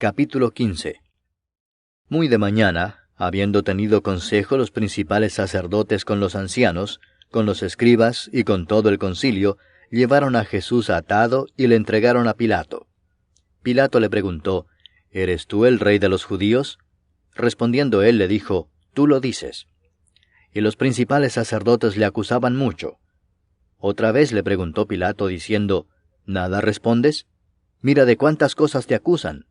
Capítulo 15. Muy de mañana, habiendo tenido consejo los principales sacerdotes con los ancianos, con los escribas y con todo el concilio, llevaron a Jesús atado y le entregaron a Pilato. Pilato le preguntó, ¿Eres tú el rey de los judíos? Respondiendo él le dijo, Tú lo dices. Y los principales sacerdotes le acusaban mucho. Otra vez le preguntó Pilato diciendo, ¿Nada respondes? Mira de cuántas cosas te acusan.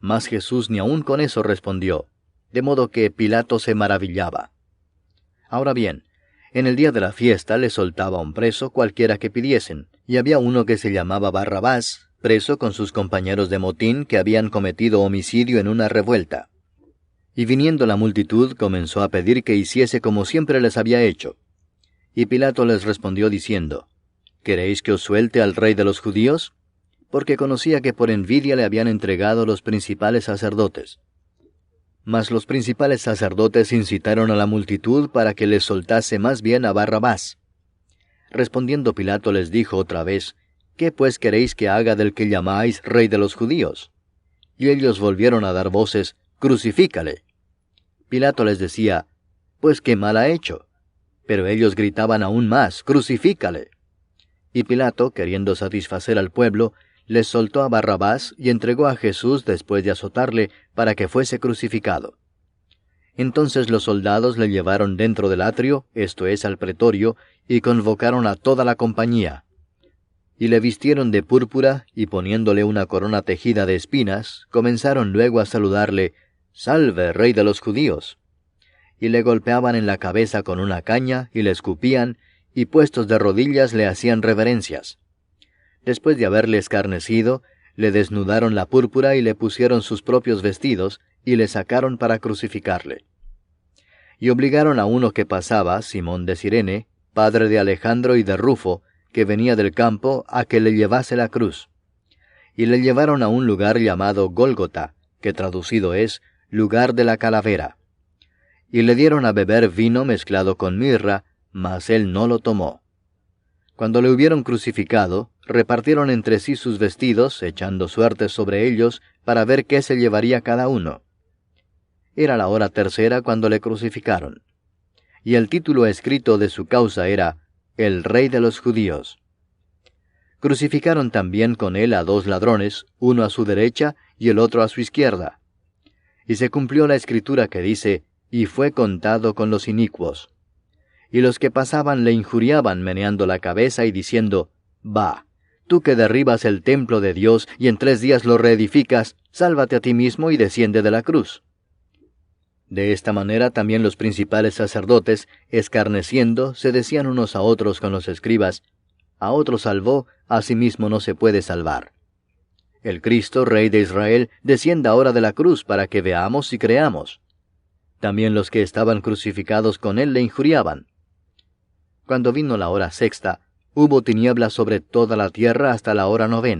Mas Jesús ni aun con eso respondió, de modo que Pilato se maravillaba. Ahora bien, en el día de la fiesta le soltaba un preso cualquiera que pidiesen, y había uno que se llamaba Barrabás, preso con sus compañeros de motín que habían cometido homicidio en una revuelta. Y viniendo la multitud comenzó a pedir que hiciese como siempre les había hecho. Y Pilato les respondió diciendo, ¿Queréis que os suelte al rey de los judíos? Porque conocía que por envidia le habían entregado los principales sacerdotes. Mas los principales sacerdotes incitaron a la multitud para que les soltase más bien a Barrabás. Respondiendo Pilato les dijo otra vez, ¿Qué pues queréis que haga del que llamáis rey de los judíos? Y ellos volvieron a dar voces, Crucifícale. Pilato les decía, Pues qué mal ha hecho. Pero ellos gritaban aún más, Crucifícale. Y Pilato, queriendo satisfacer al pueblo, les soltó a Barrabás y entregó a Jesús después de azotarle para que fuese crucificado. Entonces los soldados le llevaron dentro del atrio, esto es, al pretorio, y convocaron a toda la compañía. Y le vistieron de púrpura, y poniéndole una corona tejida de espinas, comenzaron luego a saludarle, «Salve, rey de los judíos». Y le golpeaban en la cabeza con una caña, y le escupían, y puestos de rodillas le hacían reverencias. Después de haberle escarnecido, le desnudaron la púrpura y le pusieron sus propios vestidos, y le sacaron para crucificarle. Y obligaron a uno que pasaba, Simón de Cirene, padre de Alejandro y de Rufo, que venía del campo, a que le llevase la cruz. Y le llevaron a un lugar llamado Gólgota, que traducido es, lugar de la calavera. Y le dieron a beber vino mezclado con mirra, mas él no lo tomó. Cuando le hubieron crucificado, repartieron entre sí sus vestidos, echando suertes sobre ellos, para ver qué se llevaría cada uno. Era la hora tercera cuando le crucificaron. Y el título escrito de su causa era, El Rey de los Judíos. Crucificaron también con él a 2 ladrones, uno a su derecha y el otro a su izquierda. Y se cumplió la escritura que dice, y fue contado con los inicuos. Y los que pasaban le injuriaban meneando la cabeza y diciendo, «Va, tú que derribas el templo de Dios y en 3 días lo reedificas, sálvate a ti mismo y desciende de la cruz». De esta manera también los principales sacerdotes, escarneciendo, se decían unos a otros con los escribas, «A otro salvó, a sí mismo no se puede salvar. El Cristo, Rey de Israel, descienda ahora de la cruz para que veamos y creamos». También los que estaban crucificados con él le injuriaban. Cuando vino la hora sexta, hubo tinieblas sobre toda la tierra hasta la hora 9.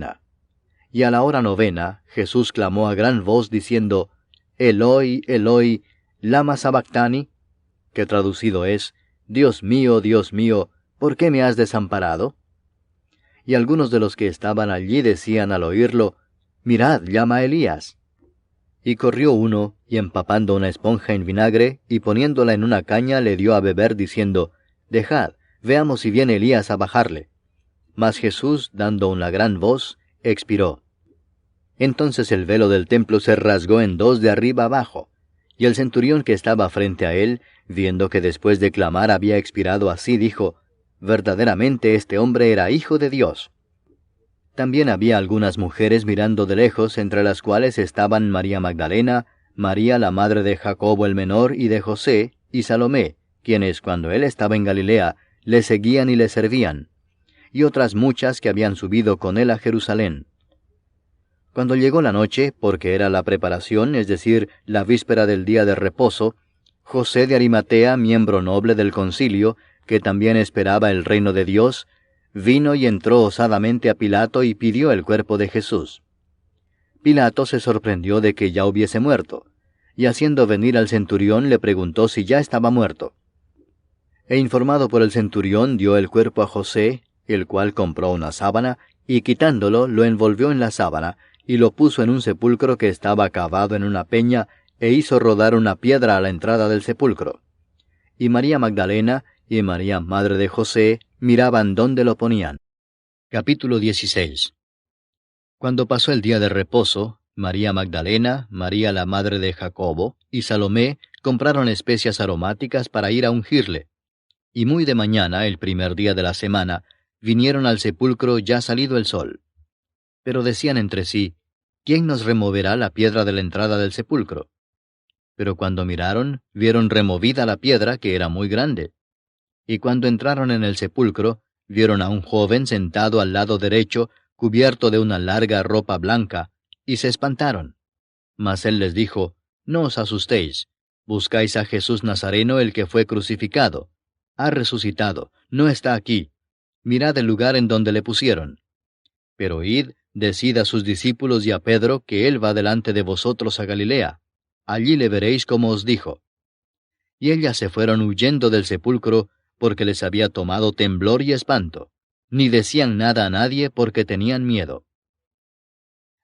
Y a la hora 9, Jesús clamó a gran voz diciendo, Eloi, Eloi, lama sabactani, que traducido es, Dios mío, ¿por qué me has desamparado? Y algunos de los que estaban allí decían al oírlo, Mirad, llama a Elías. Y corrió uno, y empapando una esponja en vinagre, y poniéndola en una caña, le dio a beber, diciendo, Dejad, veamos si viene Elías a bajarle. Mas Jesús, dando una gran voz, expiró. Entonces el velo del templo se rasgó en 2 de arriba abajo, y el centurión que estaba frente a él, viendo que después de clamar había expirado así, dijo, Verdaderamente este hombre era hijo de Dios. También había algunas mujeres mirando de lejos, entre las cuales estaban María Magdalena, María la madre de Jacobo el menor y de José, y Salomé, quienes cuando él estaba en Galilea, le seguían y le servían, y otras muchas que habían subido con él a Jerusalén. Cuando llegó la noche, porque era la preparación, es decir, la víspera del día de reposo, José de Arimatea, miembro noble del concilio, que también esperaba el reino de Dios, vino y entró osadamente a Pilato y pidió el cuerpo de Jesús. Pilato se sorprendió de que ya hubiese muerto, y haciendo venir al centurión le preguntó si ya estaba muerto. E informado por el centurión dio el cuerpo a José, el cual compró una sábana, y quitándolo lo envolvió en la sábana, y lo puso en un sepulcro que estaba cavado en una peña, e hizo rodar una piedra a la entrada del sepulcro. Y María Magdalena y María, madre de José, miraban dónde lo ponían. Capítulo 16. Cuando pasó el día de reposo, María Magdalena, María la madre de Jacobo, y Salomé compraron especias aromáticas para ir a ungirle. Y muy de mañana, el primer día de la semana, vinieron al sepulcro ya salido el sol. Pero decían entre sí, ¿quién nos removerá la piedra de la entrada del sepulcro? Pero cuando miraron, vieron removida la piedra, que era muy grande. Y cuando entraron en el sepulcro, vieron a un joven sentado al lado derecho, cubierto de una larga ropa blanca, y se espantaron. Mas él les dijo, no os asustéis, buscáis a Jesús Nazareno, el que fue crucificado. Ha resucitado, no está aquí. Mirad el lugar en donde le pusieron. Pero id, decid a sus discípulos y a Pedro que él va delante de vosotros a Galilea. Allí le veréis como os dijo. Y ellas se fueron huyendo del sepulcro, porque les había tomado temblor y espanto. Ni decían nada a nadie porque tenían miedo.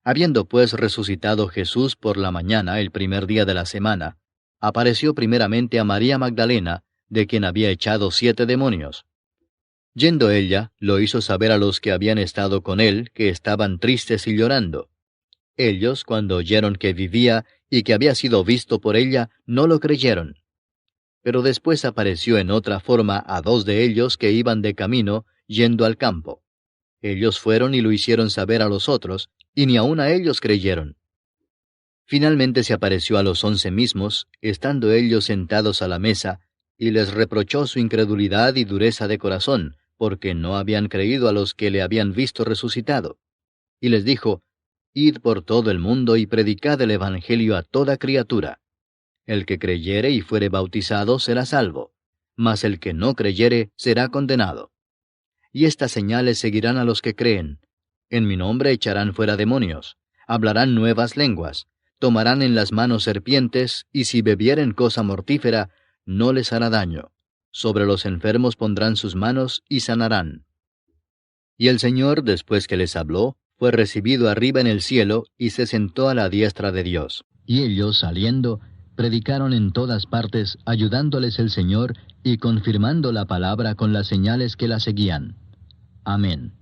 Habiendo pues resucitado Jesús por la mañana, el primer día de la semana, apareció primeramente a María Magdalena, de quien había echado 7 demonios. Yendo ella, lo hizo saber a los que habían estado con él, que estaban tristes y llorando. Ellos, cuando oyeron que vivía y que había sido visto por ella, no lo creyeron. Pero después apareció en otra forma a 2 de ellos que iban de camino, yendo al campo. Ellos fueron y lo hicieron saber a los otros, y ni aun a ellos creyeron. Finalmente se apareció a los 11 mismos, estando ellos sentados a la mesa, y les reprochó su incredulidad y dureza de corazón, porque no habían creído a los que le habían visto resucitado. Y les dijo, Id por todo el mundo y predicad el Evangelio a toda criatura. El que creyere y fuere bautizado será salvo, mas el que no creyere será condenado. Y estas señales seguirán a los que creen. En mi nombre echarán fuera demonios, hablarán nuevas lenguas, tomarán en las manos serpientes, y si bebieren cosa mortífera, no les hará daño. Sobre los enfermos pondrán sus manos y sanarán. Y el Señor, después que les habló, fue recibido arriba en el cielo, y se sentó a la diestra de Dios. Y ellos, saliendo, predicaron en todas partes, ayudándoles el Señor, y confirmando la palabra con las señales que la seguían. Amén.